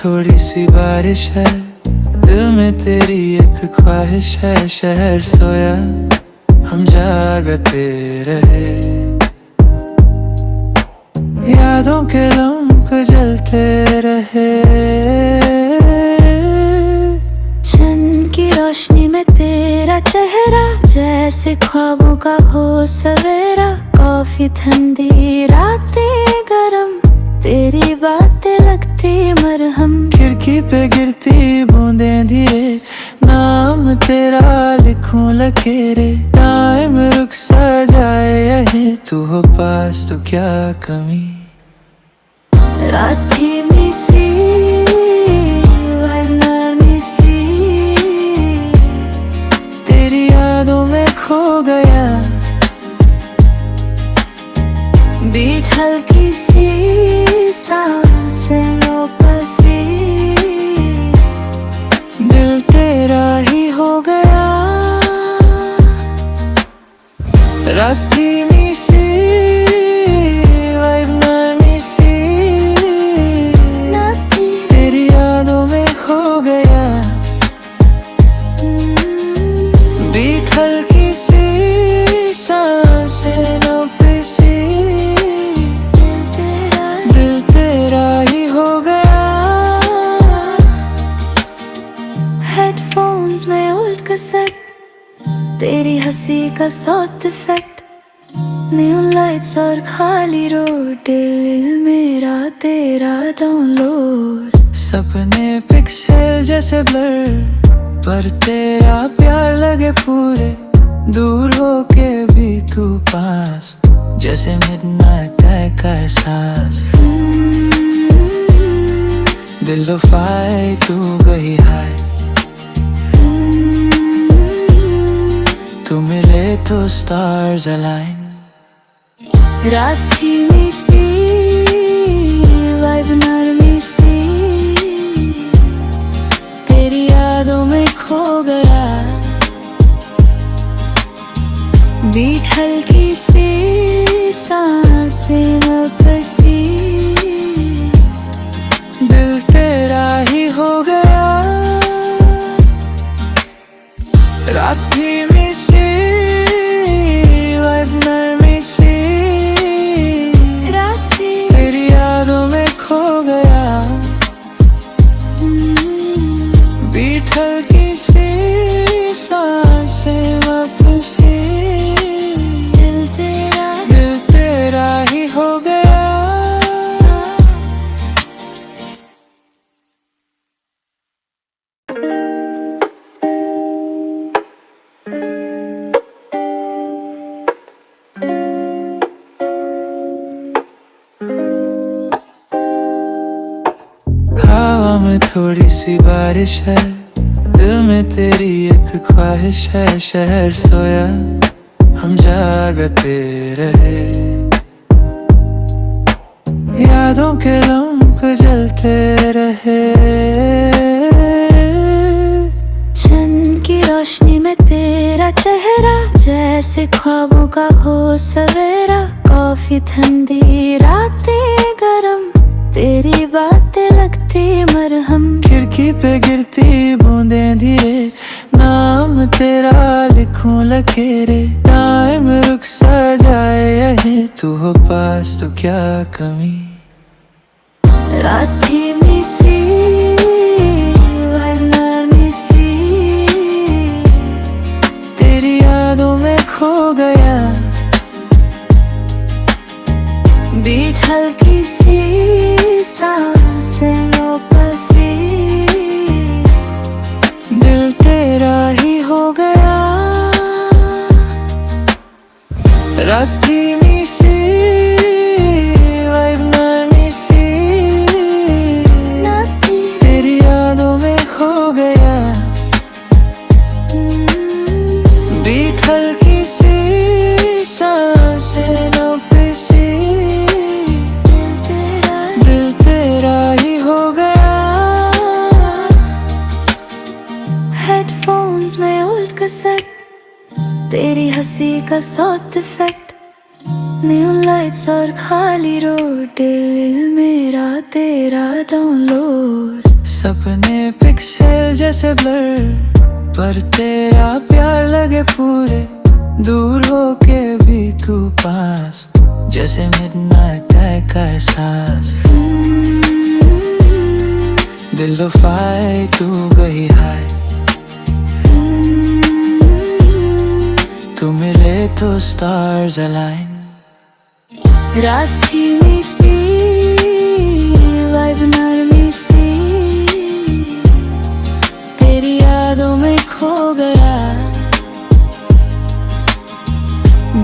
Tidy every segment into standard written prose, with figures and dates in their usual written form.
थोड़ी सी बारिश है, दिल में तेरी एक ख्वाहिश है। शहर सोया हम जागते रहे, यादों के लम्ब जलते रहे। चंद की रोशनी में तेरा चेहरा, जैसे ख्वाबों का हो सवेरा। कॉफी ठंडी रातें गरम, तेरी बातें लगती मरहम। खिड़की पे गिरती बूंदें धीरे, नाम तेरा लिखूं लकीरे। टाइम रुक सा जाए यहीं, तू हो पास तो क्या कमी। रात ही मिसी वरना मिसी, तेरी यादों में खो गया। बीच हल्की सी सांसें वापसी, दिल तेरा ही हो गया। राती मिसी वाइब ना मिसी, तेरी यादों में खो गया। बीत हल्की सी सांसें वापसी, दिल तेरा ही हो गया। हेडफोन्स में उल्ट कैसेट, तेरी हंसी का सॉफ्ट इफेक्ट। न्यू लाइट्स और खाली रोड, दिल मेरा तेरा डाउनलोड। सपने पिक्सल जैसे ब्लर, पर तेरा प्यार लगे पूरे। दूर होके भी तू पास, जैसे मिडनाइट का एहसास। दिल फाई तू गई हाय, तू मिले तो स्टार्स अलाइन। रात ही मिसी वाइब नरमी सी, तेरी यादों में खो गया। बीट हल्की सी सांसें वापसी, दिल तेरा ही हो गया। रात ही मिसी वाइब नरमी सी, तेरी यादों में खो गया। बीत हल्की सी सांसें वापसी, दिल तेरा ही हो गया। हवा में थोड़ी सी बारिश है, दिल में तेरी एक ख्वाहिश है। शहर सोया हम जागते रहे, यादों के लम्ब जलते रहे। चंद की रोशनी में तेरा चेहरा, जैसे ख्वाबों का हो सवेरा। कॉफी ठंडी रातें गरम, तेरी बातें लगती मरहम। खिड़की पे गिरती बूंदें धीरे, नाम तेरा लिखूं लकीरे। टाइम रुक सा जाए यहीं, तू हो पास तो क्या कमी। रात ही मिसी वरना मिसी, तेरी यादों में खो गया। बीच हल्की सी सांसें वापसी, दिल तेरा ही हो गया। राती मिसी वाइब ना मिसी, तेरी यादों में खो गया। बीत हल्की सी सांसें वापसी, दिल तेरा ही हो गया। हेडफोन्स में उल्ट कैसेट, तेरी हंसी का सॉफ्ट इफेक्ट। न्यू लाइट्स और खाली रोड, दिल मेरा तेरा डाउनलोड। सपने पिक्सल जैसे ब्लर, पर तेरा प्यार लगे पूरे। दूर होके भी तू पास, जैसे मिडनाइट का एहसास। दिल लुफाए तू गई हाय, तू मिले तो स्टार्स अलाइन। रात ही में सी वाइब नरमी सी, तेरी यादों में खो गया।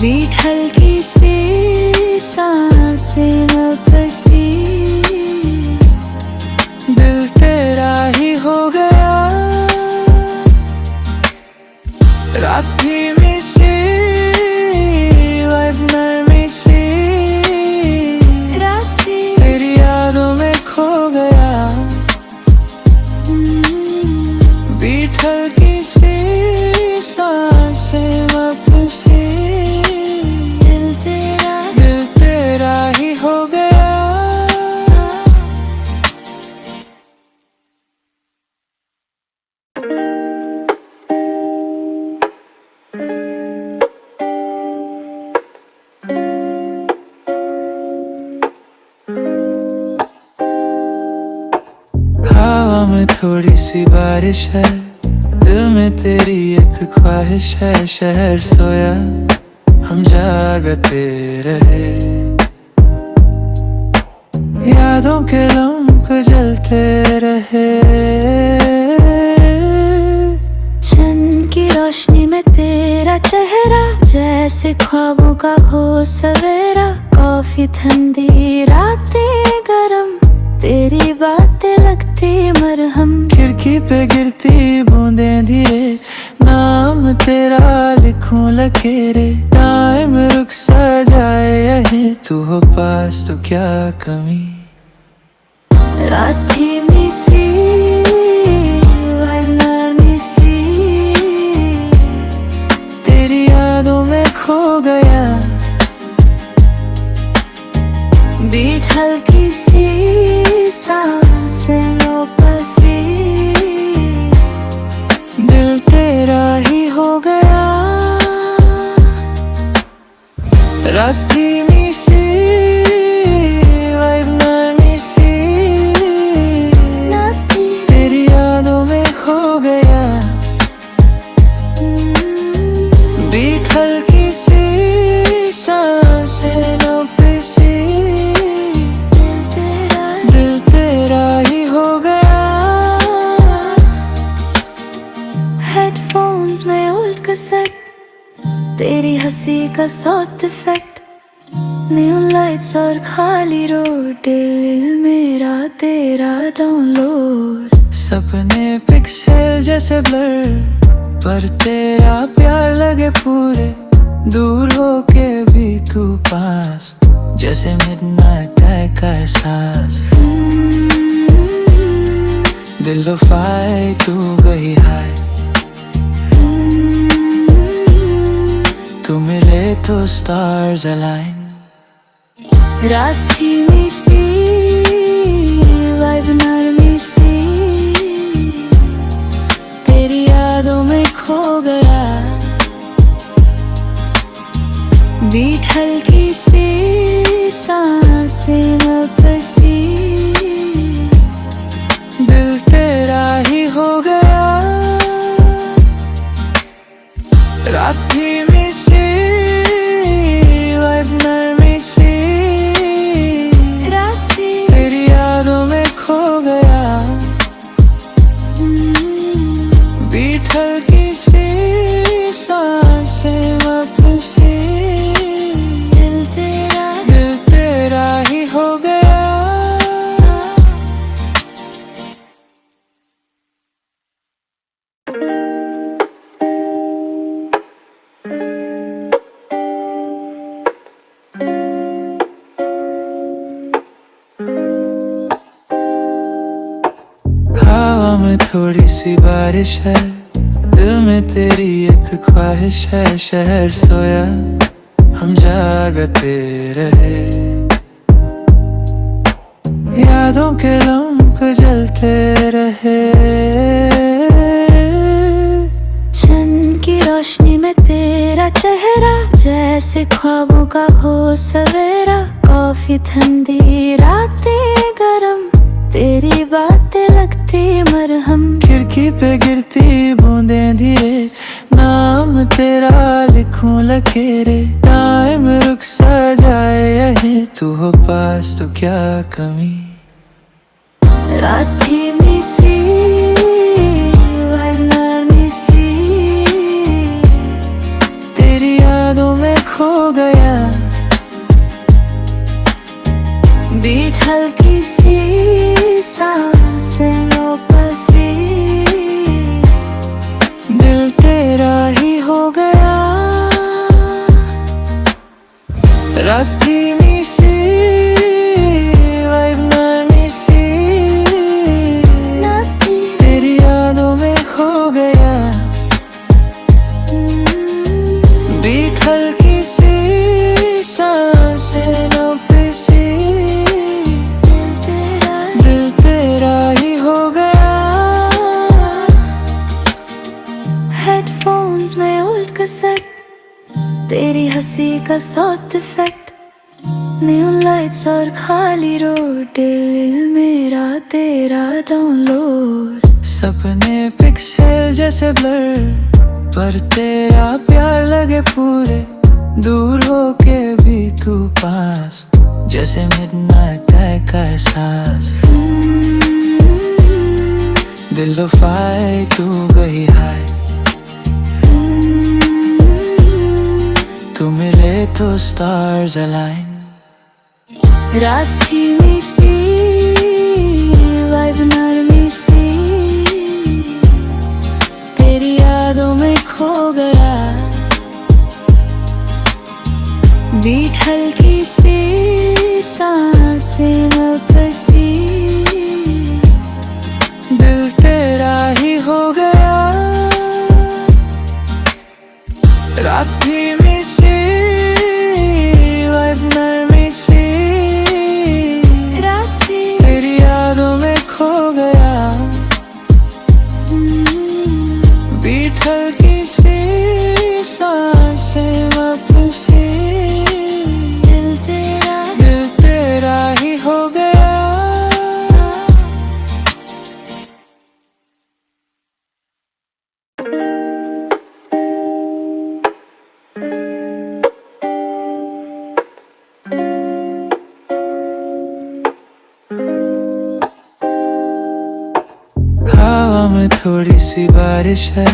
बीट हल्की सी सांसें वापसी, दिल तेरा ही हो गया। रात ही में सी वाइब नरमी सी, तेरी यादों में खो गया। बीट हल्की सी सांसें वापसी, दिल तेरा ही हो गया। हवा में थोड़ी सी बारिश है, दिल में तेरी एक ख्वाहिश है। शहर सोया हम जागते रहे, यादों के लम्ब जलते रहे। चंद की रोशनी में तेरा चेहरा, जैसे ख्वाबों का हो सवेरा। कॉफी ठंडी रातें गरम, तेरी बातें लगती मरहम। खिड़की पे गिरती बूंदें धीरे, नाम तेरा लिखूं लकीरे। टाइम रुक सा जाए यहीं, तू हो पास तो क्या कमी। रात ही में सी वाइब नरमी सी, तेरी यादों में खो गया। बीच हल्की सी सांसें वापसी, दिल तेरा ही हो गया। रात ही में सी वाइब नरमी सी, तेरी यादों में खो गया। बीट हल्की सी सांसें वापसी, दिल तेरा ही हो गया। हेडफोन्स में उल्ट कैसेट, तेरी हंसी का सॉफ्ट इफेक्ट। नियॉन लाइट्स और खाली रोड, दिल मेरा तेरा डाउनलोड। सपने पिक्सल जैसे ब्लर, पर तेरा प्यार लगे पूरे। दूर होके भी तू पास, जैसे मिडनाइट का एहसास। दिल लुफाए तू गई हाय, तू मिले तो स्टार्स अलाइन। रात ही में सी वाइब नरमी सी, तेरी यादों में खो गया। बीट हल्की सी सांसें वापसी, दिल तेरा ही हो गया। रात ही में सी वाइब नरमी सी, तेरी यादों में खो गया। बीट हल्की सी सांसें वापसी, दिल तेरा ही हो गया। हवा में थोड़ी सी बारिश है, दिल में तेरी एक ख्वाहिश है। शहर सोया हम जागते रहे, यादों के लम्ब जलते रहे। चंद की रोशनी में तेरा चेहरा, जैसे ख्वाबों का हो सवेरा। कॉफी ठंडी रातें गरम, तेरी बातें लगती मरहम। खिड़की पे गिरती बूंदें धीरे, नाम तेरा लिखूं लकीरे। टाइम रुक सा जाए यहीं, तू हो पास तो क्या कमी। रात ही मिसी वरना मिसी, तेरी यादों में खो गया। बीच हल्की सी सांसें वापसी, दिल तेरा ही हो गया। राती मिसी वाइब ना मिसी, तेरी यादों में खो गया। बीत हल्की सी सांसें वापसी, दिल तेरा ही हो गया। हेडफोन्स में उल्ट कैसेट, तेरी हंसी का सॉफ्ट इफेक्ट। न्यू लाइट्स और खाली रोड, दिल मेरा तेरा डाउनलोड। सपने पिक्सल जैसे ब्लर, पर तेरा प्यार लगे पूरे। दूर होके भी तू पास, जैसे मिडनाइट का एहसास। दिल फाए तू गई हाय, तू मिले तो स्टार्स अलाइन। रात ही मिसी वाइब नरमी सी, तेरी यादों में खो गया। बीट हल्की सी सांसें वापसी, दिल तेरा ही हो गया। रात ही मिसी वाइब नरमी सी, तेरी यादों में खो गया। बीत हल्की सी सांसें वापसी, दिल तेरा ही हो गया। हवा में थोड़ी सी बारिश है,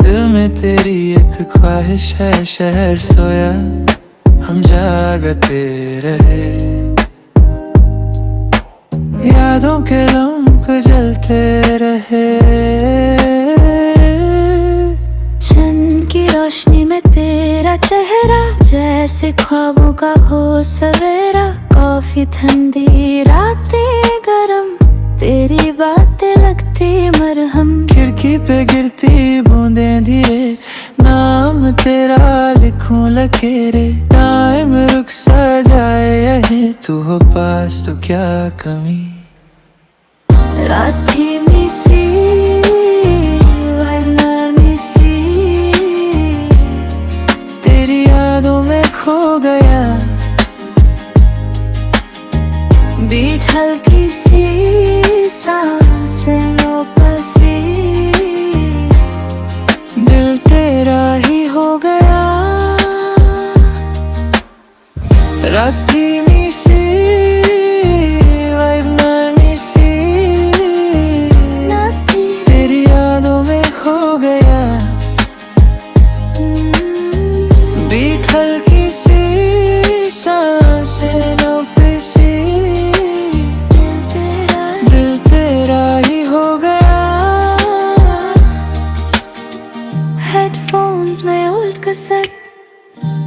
दिल में तेरी एक ख्वाहिश है। शहर सोया हम जागते रहे, यादों के लम्ब जलते रहे। चंद की रोशनी में तेरा चेहरा, जैसे ख्वाबों का हो सवेरा। कॉफी ठंडी रातें गरम, तेरी बातें लगती मरहम। खिड़की पे गिरती बूंदें धीरे, नाम तेरा लिखूं लकीरे। टाइम रुक सा जाए यहीं, तू हो पास तो क्या कमी। रात ही मिसी वरना मिसी, तेरी यादों में खो गया। बीच हल्की सी सांसें वापसी, दिल तेरा ही हो गया। राती मिसी वाइब ना मिसी, तेरी यादों में खो गया। बीत हल्की सी सांसें वापसी, दिल तेरा ही हो गया। हेडफोन्स में उल्ट कैसेट,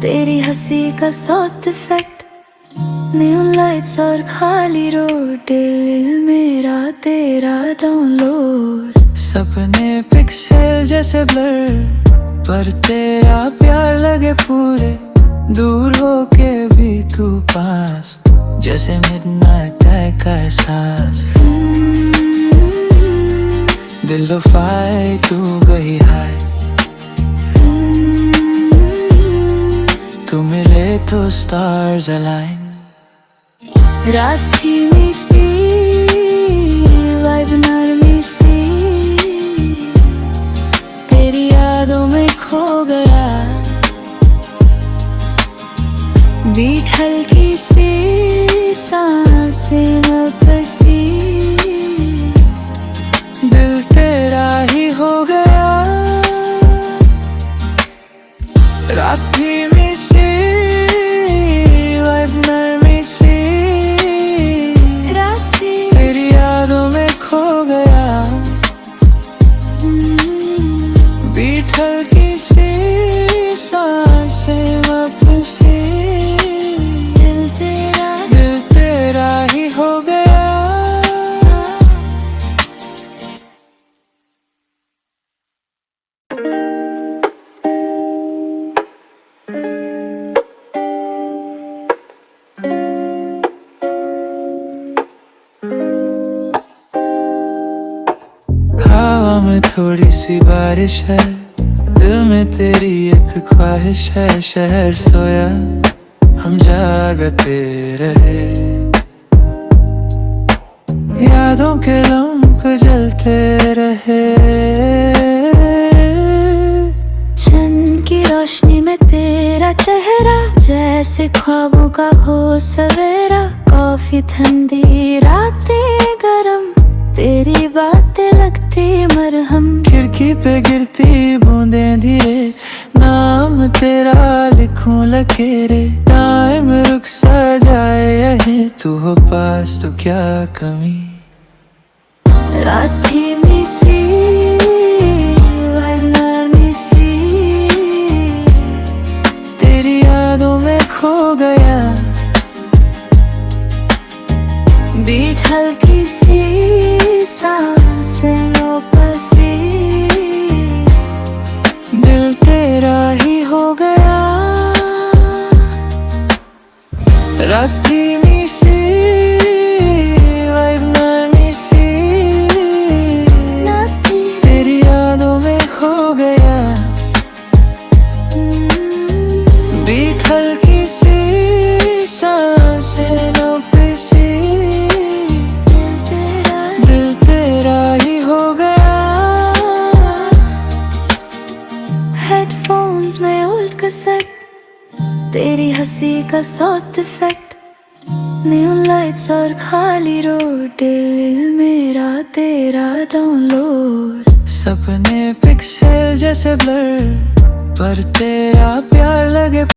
तेरी हंसी का सॉफ्ट इफेक्ट। न्यू लाइट्स और खाली रोड, दिल मेरा तेरा डाउनलोड। सपने पिक्सल जैसे ब्लर, पर तेरा प्यार लगे पूरे। दूर होके भी तू पास, जैसे मिडनाइट का एहसास। दिल लुफाए तू गई हाय, तू मिले तो स्टार्स अलाइन। रात धीमी सी वाइब नरमी सी, तेरी यादों में खो गया। बीट हल्की सी सांसें वापसी, दिल तेरा ही हो गया। रात धीमी सी वाइब नरमी सी, तेरी यादों में खो गया। बीट हल्की सी सांसें वापसी, दिल तेरा ही हो गया। हवा में थोड़ी सी बारिश है, दिल में तेरी एक ख्वाहिश है। शहर सोया हम जागते रहे, यादों के लम्ब जलते रहे। चंद की रोशनी में तेरा चेहरा, जैसे ख्वाबों का हो सवेरा। कॉफी ठंडी रातें गरम, तेरी बातें लगती मरहम। खिड़की पे गिरती बूंदें धीरे, नाम तेरा लिखूं लकीरें। टाइम रुक सा जाए यहीं, तू हो पास तो क्या कमी। रात धीमी सी वाइब नरमी सी, तेरी यादों में खो गया। बीट हल्की सी सांसें वापसी, दिल तेरा ही हो गया। रात धीमी सी वाइब नरमी सी, तेरी यादों में खो गया। बीट हल्की सी सांसें वापसी, दिल तेरा ही हो गया। हेडफोन्स में उल्ट कैसेट, तेरी हंसी का सॉफ्ट इफेक्ट। नियॉन लाइट्स और खाली रोड, दिल मेरा तेरा डाउनलोड। सपने पिक्सल जैसे ब्लर, पर तेरा प्यार लगे